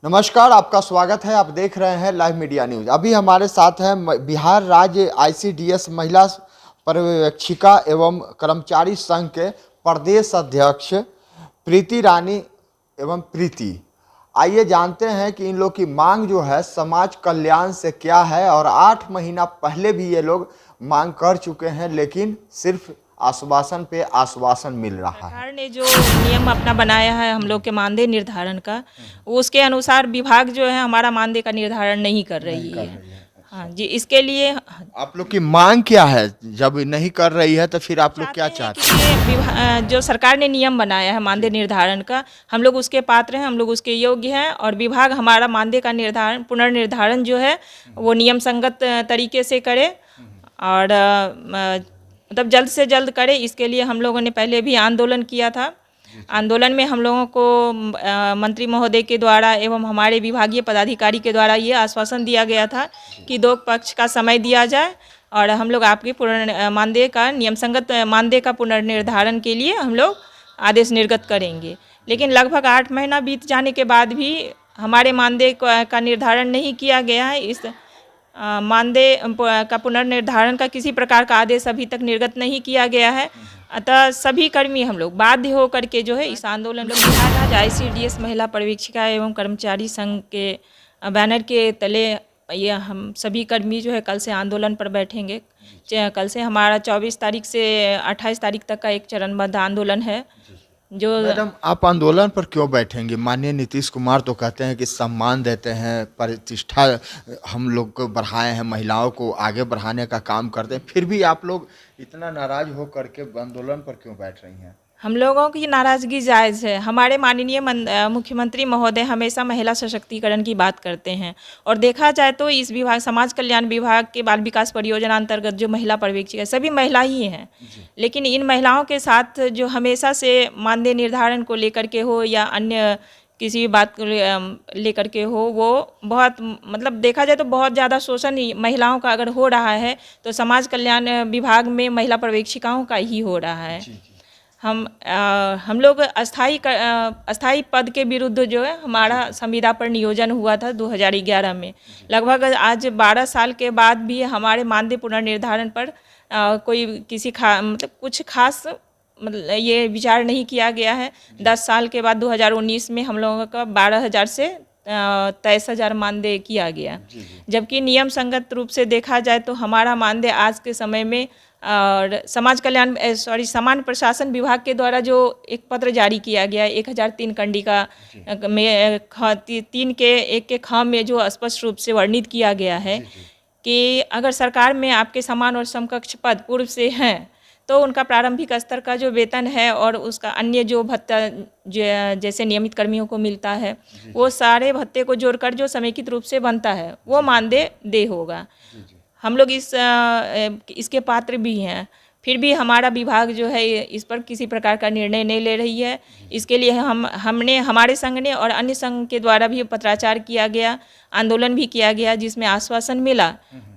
नमस्कार, आपका स्वागत है। आप देख रहे हैं लाइव मीडिया न्यूज। अभी हमारे साथ है बिहार राज्य आईसीडीएस महिला पर्यवेक्षिका एवं कर्मचारी संघ के प्रदेश अध्यक्ष प्रीति रानी एवं प्रीति। आइए जानते हैं कि इन लोग की मांग जो है समाज कल्याण से क्या है और 8 महीना पहले भी ये लोग मांग कर चुके हैं, लेकिन सिर्फ आश्वासन पे आश्वासन मिल रहा है। सरकार ने जो नियम अपना बनाया है हम लोग के मानदेय निर्धारण का, उसके अनुसार विभाग जो है हमारा मानदेय का निर्धारण नहीं कर रही है। हाँ जी, इसके लिए आप लोग की मांग क्या है? जब नहीं कर रही है तो फिर आप लोग क्या चाहते हैं? कि जो सरकार ने नियम बनाया है मानदेय निर्धारण का, हम लोग उसके पात्र हैं, हम लोग उसके योग्य हैं और विभाग हमारा मानदेय का निर्धारण पुनर्निर्धारण जो है वो नियम संगत तरीके से करे और मतलब जल्द से जल्द करे। इसके लिए हम लोगों ने पहले भी आंदोलन किया था। आंदोलन में हम लोगों को मंत्री महोदय के द्वारा एवं हमारे विभागीय पदाधिकारी के द्वारा ये आश्वासन दिया गया था कि 2 पक्ष का समय दिया जाए और हम लोग आपके मानदेय का नियम संगत मानदेय का पुनर्निर्धारण के लिए हम लोग आदेश निर्गत करेंगे। लेकिन लगभग 8 महीना बीत जाने के बाद भी हमारे मानदेय का निर्धारण नहीं किया गया है। इस मानदेय का पुनर्निर्धारण का किसी प्रकार का आदेश अभी तक निर्गत नहीं किया गया है। अतः सभी कर्मी हम लोग बाध्य होकर के जो है इस आंदोलन में बिहार राज्य आईसीडीएस महिला पर्यवेक्षिका एवं कर्मचारी संघ के बैनर के तले ये हम सभी कर्मी जो है कल से आंदोलन पर बैठेंगे। कल से हमारा 24 तारीख से 28 तारीख तक का एक चरणबद्ध आंदोलन है। जो मैडम, आप आंदोलन पर क्यों बैठेंगे? माननीय नीतीश कुमार तो कहते हैं कि सम्मान देते हैं, प्रतिष्ठा हम लोग को बढ़ाए हैं, महिलाओं को आगे बढ़ाने का काम करते हैं, फिर भी आप लोग इतना नाराज हो करके आंदोलन पर क्यों बैठ रही हैं? हम लोगों की नाराज़गी जायज़ है। हमारे माननीय मुख्यमंत्री महोदय हमेशा महिला सशक्तिकरण की बात करते हैं और देखा जाए तो इस विभाग समाज कल्याण विभाग के बाल विकास परियोजना अंतर्गत जो महिला पर्यवेक्षिका सभी महिला ही हैं। लेकिन इन महिलाओं के साथ जो हमेशा से मानदेय निर्धारण को लेकर के हो या अन्य किसी भी बात को लेकर के हो, वो बहुत मतलब देखा जाए तो बहुत ज़्यादा शोषण महिलाओं का अगर हो रहा है तो समाज कल्याण विभाग में महिला पर्यवेक्षिकाओं का ही हो रहा है। हम लोग अस्थाई पद के विरुद्ध जो है हमारा संविदा पर नियोजन हुआ था 2011 में। लगभग आज 12 साल के बाद भी हमारे मानदेय पुनर्निर्धारण पर कोई किसी मतलब कुछ खास मतलब ये विचार नहीं किया गया है। 10 साल के बाद 2019 में हम लोगों का 12,000 से 23,000 मानदेय किया गया। जबकि नियम संगत रूप से देखा जाए तो हमारा मानदेय आज के समय में और सामान्य प्रशासन विभाग के द्वारा जो एक पत्र जारी किया गया 1003 कंडिका में 3 के 1 के ख में जो स्पष्ट रूप से वर्णित किया गया है कि अगर सरकार में आपके समान और समकक्ष पद पूर्व से हैं तो उनका प्रारंभिक स्तर का जो वेतन है और उसका अन्य जो भत्ता जैसे नियमित कर्मियों को मिलता है वो सारे भत्ते को जोड़कर जो समेकित रूप से बनता है वो मानदेय देय होगा। हम लोग इसके पात्र भी हैं, फिर भी हमारा विभाग जो है इस पर किसी प्रकार का निर्णय नहीं ले रही है। इसके लिए हमने हमारे संघ ने और अन्य संघ के द्वारा भी पत्राचार किया गया, आंदोलन भी किया गया जिसमें आश्वासन मिला,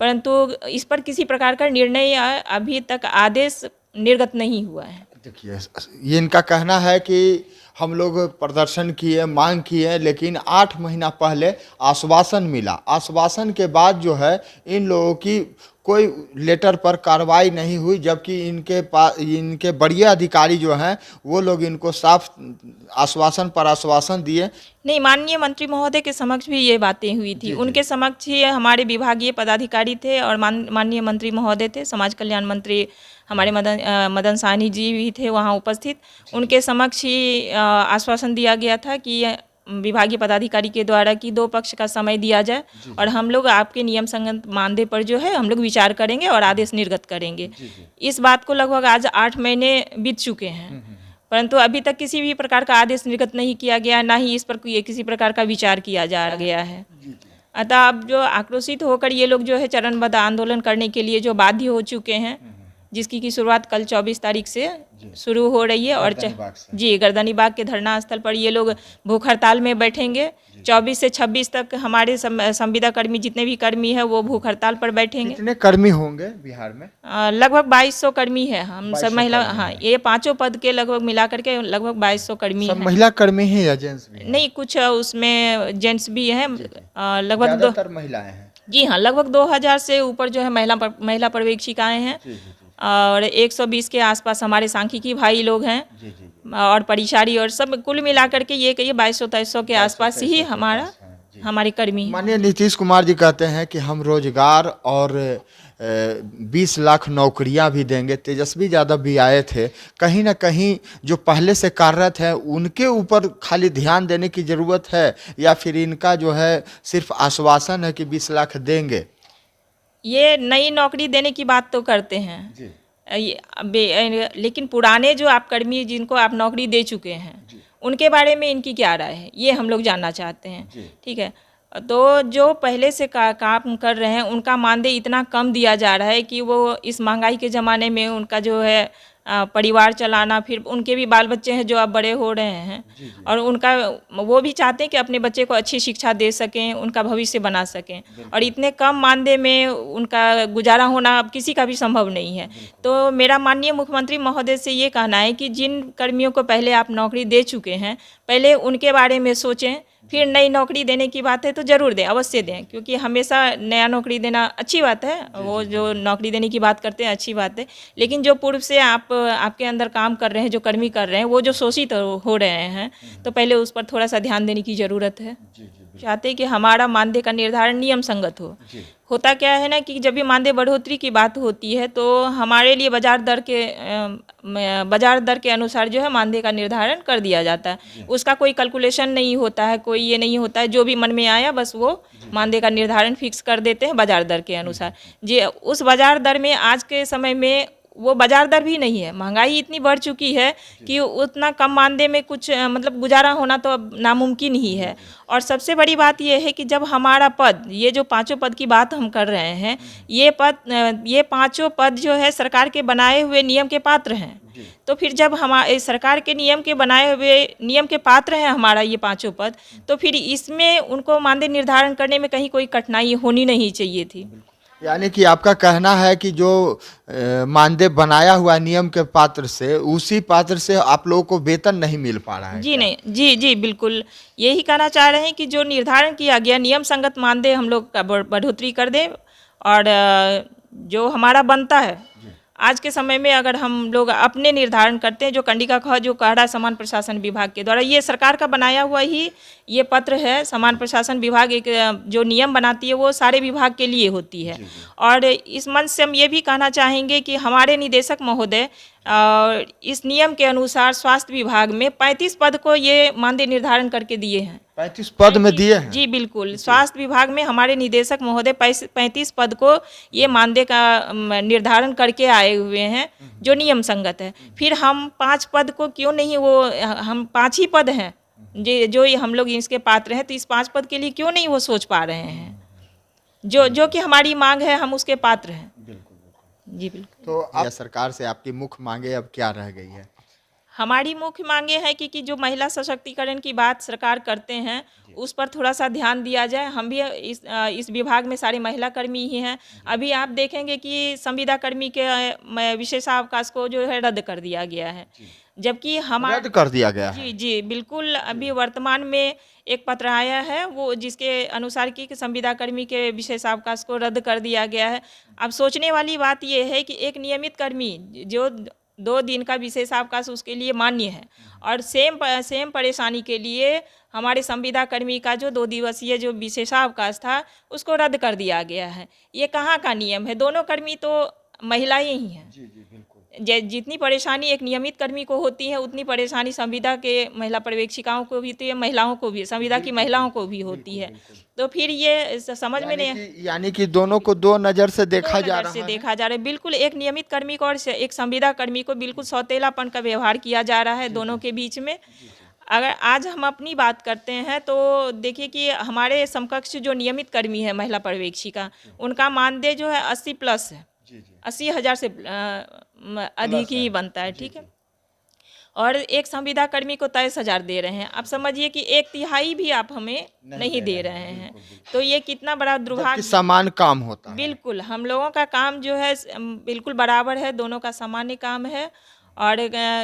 परंतु इस पर किसी प्रकार का निर्णय अभी तक आदेश निर्गत नहीं हुआ है। देखिए, ये इनका कहना है कि हम लोग प्रदर्शन किए, मांग किए, लेकिन 8 महीना पहले आश्वासन मिला। आश्वासन के बाद जो है इन लोगों की कोई लेटर पर कार्रवाई नहीं हुई, जबकि इनके बड़े अधिकारी जो हैं वो लोग इनको साफ आश्वासन पर आश्वासन दिए। नहीं, माननीय मंत्री महोदय के समक्ष भी ये बातें हुई थी। उनके समक्ष ही हमारे विभागीय पदाधिकारी थे और माननीय मंत्री महोदय थे, समाज कल्याण मंत्री हमारे मदन साहनी जी भी थे वहाँ उपस्थित। उनके समक्ष ही आश्वासन दिया गया था कि विभागीय पदाधिकारी के द्वारा कि 2 पक्ष का समय दिया जाए और हम लोग आपके नियम संगत मानदेय पर जो है हम लोग विचार करेंगे और आदेश निर्गत करेंगे। इस बात को लगभग आज 8 महीने बीत चुके हैं, परंतु अभी तक किसी भी प्रकार का आदेश निर्गत नहीं किया गया, ना ही इस पर किसी प्रकार का विचार किया जा गया है। अतः अब जो आक्रोशित होकर ये लोग जो है चरणबद्ध आंदोलन करने के लिए जो बाध्य हो चुके हैं, जिसकी की शुरुआत कल 24 तारीख से शुरू हो रही है। और गर्दनीबाग से। जी, गर्दनीबाग के धरना स्थल पर ये लोग भूख हड़ताल में बैठेंगे। 24 से 26 तक हमारे संविदा कर्मी जितने भी कर्मी हैं वो भूख हड़ताल पर बैठेंगे। कितने कर्मी होंगे बिहार में? लगभग 2200 कर्मी है। हम सब 2200 महिला, कर्मी हाँ, हैं। ये पांचों पद के लगभग मिलाकर के लगभग 2200 कर्मी सब हैं। महिला कर्मी हैं या जेंट्स भी हैं? नहीं, कुछ उसमें जेंट्स भी हैं। लगभग ज्यादातर महिलाएं हैं। जी हाँ, लगभग 2000 से ऊपर जो है महिला पर्यवेक्षिकाएं हैं। और 120 के आसपास हमारे सांख्यिकी भाई लोग हैं और परिचारी, और सब कुल मिलाकर के ये कहिए 2200-2300 के आसपास ही हमारे कर्मी हैं। माननीय नीतीश कुमार जी कहते हैं कि हम रोजगार और 20 लाख नौकरियां भी देंगे। तेजस्वी यादव भी आए थे। कहीं ना कहीं जो पहले से कार्यरत है उनके ऊपर खाली ध्यान देने की ज़रूरत है, या फिर इनका जो है सिर्फ आश्वासन है कि 20 लाख देंगे? ये नई नौकरी देने की बात तो करते हैं जी। लेकिन पुराने जो आप कर्मी जिनको आप नौकरी दे चुके हैं उनके बारे में इनकी क्या राय है, ये हम लोग जानना चाहते हैं। ठीक है, तो जो पहले से काम कर रहे हैं उनका मानदेय इतना कम दिया जा रहा है कि वो इस महंगाई के ज़माने में उनका जो है परिवार चलाना, फिर उनके भी बाल बच्चे हैं जो अब बड़े हो रहे हैं, और उनका वो भी चाहते हैं कि अपने बच्चे को अच्छी शिक्षा दे सकें, उनका भविष्य बना सकें, और इतने कम मानदेय में उनका गुजारा होना अब किसी का भी संभव नहीं है। तो मेरा माननीय मुख्यमंत्री महोदय से ये कहना है कि जिन कर्मियों को पहले आप नौकरी दे चुके हैं, पहले उनके बारे में सोचें, फिर नई नौकरी देने की बात है तो ज़रूर दें, अवश्य दें, क्योंकि हमेशा नया नौकरी देना अच्छी बात है। वो जो नौकरी देने की बात करते हैं अच्छी बात है, लेकिन जो पूर्व से आपके अंदर काम कर रहे हैं, जो कर्मी कर रहे हैं, वो जो शोषित हो रहे हैं, तो पहले उस पर थोड़ा सा ध्यान देने की ज़रूरत है। चाहते हैं कि हमारा मानदेय का निर्धारण नियम संगत हो। होता क्या है ना कि जब भी मानदेय बढ़ोतरी की बात होती है तो हमारे लिए बाजार दर के अनुसार जो है मानदेय का निर्धारण कर दिया जाता है। उसका कोई कैलकुलेशन नहीं होता है, कोई ये नहीं होता है, जो भी मन में आया बस वो मानदेय का निर्धारण फिक्स कर देते हैं बाजार दर के अनुसार। जी, उस बाजार दर में आज के समय में वो बाजार दर भी नहीं है। महंगाई इतनी बढ़ चुकी है कि उतना कम मानदेय में कुछ मतलब गुजारा होना तो अब नामुमकिन ही है। और सबसे बड़ी बात यह है कि जब हमारा पद, ये जो पांचों पद की बात हम कर रहे हैं, ये पांचों पद जो है सरकार के बनाए हुए नियम के पात्र हैं। तो फिर जब हमारे सरकार के नियम के बनाए हुए नियम के पात्र हैं हमारा ये पांचों पद, तो फिर इसमें उनको मानदेय निर्धारण करने में कहीं कोई कठिनाई होनी नहीं चाहिए थी। यानी कि आपका कहना है कि जो मानदेय बनाया हुआ नियम के पात्र से, उसी पात्र से आप लोगों को वेतन नहीं मिल पा रहा है? जी नहीं, जी बिल्कुल यही कहना चाह रहे हैं कि जो निर्धारण किया गया नियम संगत मानदेय हम लोग का बढ़ोतरी कर दें, और जो हमारा बनता है आज के समय में अगर हम लोग अपने निर्धारण करते हैं, जो कंडिका ख जो काढ़ा समान प्रशासन विभाग के द्वारा, ये सरकार का बनाया हुआ ही ये पत्र है। समान प्रशासन विभाग एक जो नियम बनाती है वो सारे विभाग के लिए होती है। और इस मंच से हम ये भी कहना चाहेंगे कि हमारे निदेशक महोदय इस नियम के अनुसार स्वास्थ्य विभाग में 35 पद को ये मानदेय निर्धारण करके दिए हैं। 35 पद में दिए हैं? जी बिल्कुल, स्वास्थ्य विभाग में हमारे निदेशक महोदय 35 पद को ये मानदेय का निर्धारण करके आए हुए हैं, जो नियम संगत है। फिर हम 5 पद को क्यों नहीं, वो हम 5 ही पद हैं जो हम लोग इसके पात्र हैं, तो इस 5 पद के लिए क्यों नहीं वो सोच पा रहे हैं? जो कि हमारी मांग है, हम उसके पात्र हैं। जी बिल्कुल। तो अब सरकार से आपकी मुख्य मांगे अब क्या रह गई है? हमारी मुख्य मांगे हैं कि जो महिला सशक्तिकरण की बात सरकार करते हैं उस पर थोड़ा सा ध्यान दिया जाए। हम भी इस विभाग में सारे महिला कर्मी ही हैं। अभी आप देखेंगे कि संविदा कर्मी के विशेषावकाश को जो है रद्द कर दिया गया है, जबकि हमारा रद्द कर दिया गया है? जी बिल्कुल। अभी वर्तमान में एक पत्र आया है वो जिसके अनुसार कि संविदा कर्मी के विशेषावकाश को रद्द कर दिया गया है। अब सोचने वाली बात यह है कि एक नियमित कर्मी जो 2 दिन का विशेषावकाश उसके लिए मान्य है, और सेम परेशानी के लिए हमारे संविदा कर्मी का जो 2 दिवसीय जो विशेषावकाश था उसको रद्द कर दिया गया है। ये कहाँ का नियम है? दोनों कर्मी तो महिलाएं ही हैं। जी बिल्कुल। जितनी परेशानी एक नियमित कर्मी को होती है उतनी परेशानी संविदा के महिला पर्यवेक्षिकाओं को भी होती है, महिलाओं को भी, संविदा की महिलाओं को भी होती है। तो फिर ये समझ में नहीं, यानी कि दोनों को 2 नज़र से देखा जा रहा है। बिल्कुल एक नियमित कर्मी को और एक संविदा कर्मी को बिल्कुल सौतेलापन का व्यवहार किया जा रहा है दोनों के बीच में। अगर आज हम अपनी बात करते हैं तो देखिए कि हमारे समकक्ष जो नियमित कर्मी है महिला पर्यवेक्षिका, उनका मानदेय जो है 80+ है, 80,000 से अधिक ही बनता है, ठीक है। और एक संविदा कर्मी को 23,000 दे रहे हैं, आप समझिए कि 1/3 भी आप हमें नहीं दे रहे हैं। तो ये कितना बड़ा जबकि दुर्भाग्य। समान काम होता है। बिल्कुल, हम लोगों का काम जो है बिल्कुल बराबर है, दोनों का सामान्य काम है। और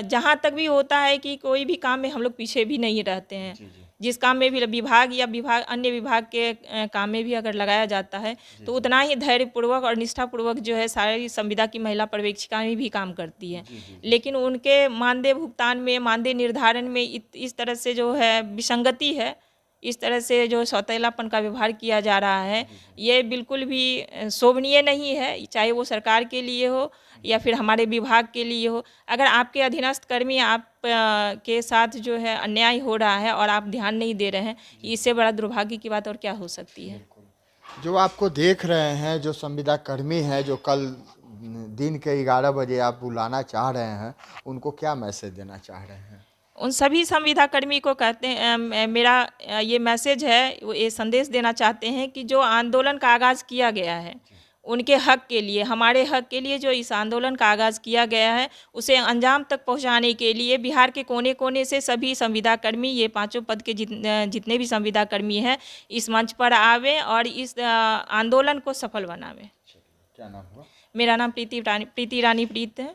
जहाँ तक भी होता है कि कोई भी काम में हम लोग पीछे भी नहीं रहते हैं। जिस काम में भी विभाग या अन्य विभाग के काम में भी अगर लगाया जाता है तो उतना ही धैर्यपूर्वक और निष्ठापूर्वक जो है सारी संविदा की महिला पर्यवेक्षिकाएं भी काम करती हैं। लेकिन उनके मानदेय भुगतान में, मानदेय निर्धारण में इस तरह से जो है विसंगति है, इस तरह से जो सौतेलापन का व्यवहार किया जा रहा है, ये बिल्कुल भी शोभनीय नहीं है, चाहे वो सरकार के लिए हो या फिर हमारे विभाग के लिए हो। अगर आपके अधीनस्थ कर्मी आप के साथ जो है अन्याय हो रहा है और आप ध्यान नहीं दे रहे हैं, इससे बड़ा दुर्भाग्य की बात और क्या हो सकती है। जो आपको देख रहे हैं, जो संविदा कर्मी हैं, जो कल दिन के 11 बजे आप बुलाना चाह रहे हैं, उनको क्या मैसेज देना चाह रहे हैं? उन सभी संविदा कर्मी को कहते हैं, मेरा ये मैसेज है, वो ये संदेश देना चाहते हैं कि जो आंदोलन का आगाज़ किया गया है उनके हक के लिए, हमारे हक के लिए जो इस आंदोलन का आगाज़ किया गया है, उसे अंजाम तक पहुंचाने के लिए बिहार के कोने कोने से सभी संविदा कर्मी, ये 5 पद के जितने भी संविदा कर्मी हैं, इस मंच पर आवें और इस आंदोलन को सफल बनावें। क्या नाम हुआ? मेरा नाम प्रीति रानी प्रीत है।